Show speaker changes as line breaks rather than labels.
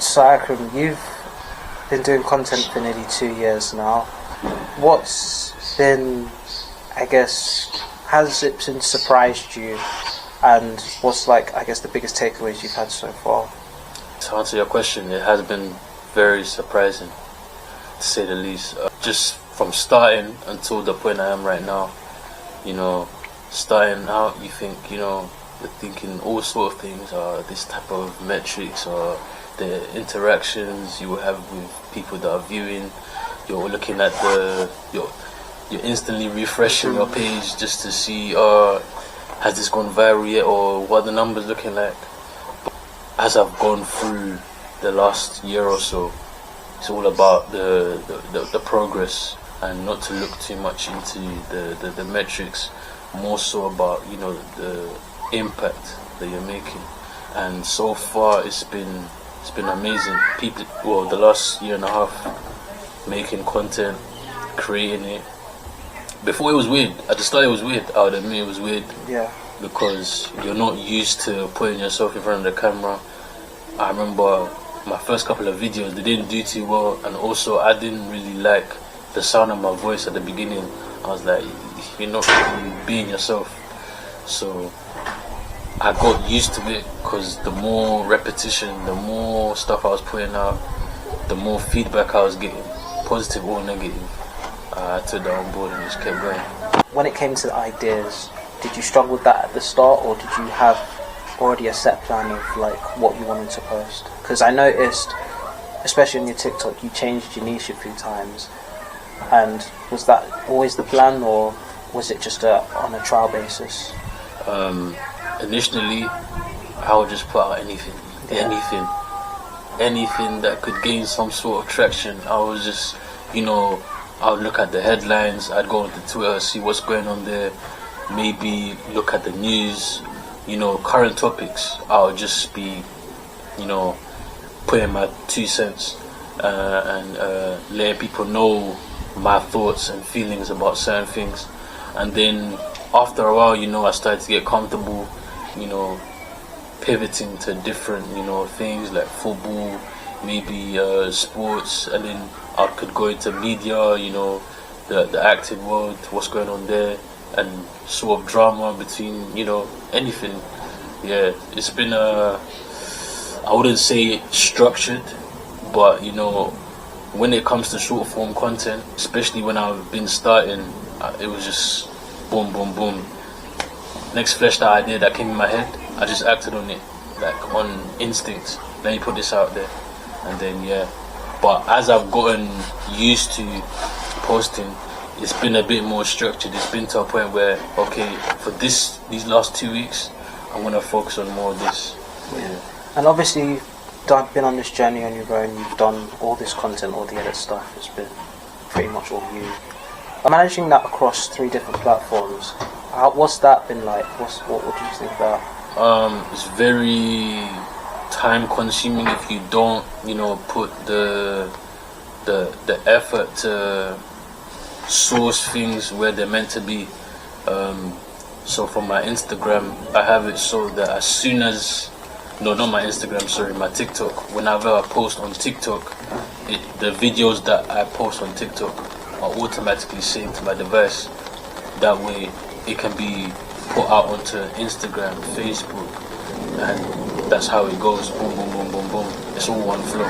So Akram, you've been doing content for nearly 2 years now. What's been, I guess, has it been surprised you, and what's like, I guess, the biggest takeaways you've had so far?
To answer your question, it has been very surprising, to say the least. Just from starting until the point I am right now, starting out, you think, you're thinking all sort of things, this type of metrics, or the interactions you will have with people that are viewing. You're looking at you're instantly refreshing your page just to see, has this gone viral yet, or what the numbers looking like. As I've gone through the last year or so, it's all about the progress, and not to look too much into the metrics, more so about the impact that you're making. And so far it's been amazing. People, the last year and a half, making content, creating it. Before, it was weird. At the start it was weird. I would admit it was weird.
Yeah.
Because you're not used to putting yourself in front of the camera. I remember my first couple of videos, they didn't do too well, and also I didn't really like the sound of my voice at the beginning. I was like, you're not really being yourself. So I got used to it, because the more repetition, the more stuff I was putting out, the more feedback I was getting, positive or negative. I took that on board and just kept going.
When it came to the ideas, did you struggle with that at the start, or did you have already a set plan of like what you wanted to post? Because I noticed, especially on your TikTok, you changed your niche a few times. And was that always the plan, or was it just on a trial basis?
Initially, I would just put out anything that could gain some sort of traction. I was just, I would look at the headlines, I'd go onto Twitter, see what's going on there, maybe look at the news, current topics. I would just be, putting my 2 cents and letting people know my thoughts and feelings about certain things. And then after a while, I started to get comfortable, pivoting to different, things like football, maybe sports, and then I could go into media, the acting world, what's going on there, and sort of drama between, anything. Yeah, it's been I wouldn't say structured, but when it comes to short form content, especially when I've been starting, it was just boom, boom, boom. Next fleshed out idea that came in my head, I just acted on it, like on instinct. Let me put this out there, and then But as I've gotten used to posting, it's been a bit more structured. It's been to a point where, okay, for these last 2 weeks, I'm gonna focus on more of this.
Yeah. And obviously, you've been on this journey on your own. You've done all this content, all the edit stuff. It's been pretty much all you. Managing that across 3 different platforms, what's that been like? What do you think of that?
It's very time consuming if you don't, put the effort to source things where they're meant to be. So for my Instagram, I have it so that as soon as, no, not my Instagram, sorry, my TikTok, whenever I post on TikTok, the videos that I post on TikTok are automatically saved to my device. That way it can be put out onto Instagram, Facebook, and that's how it goes. Boom, boom, boom, boom, boom. It's all one flow.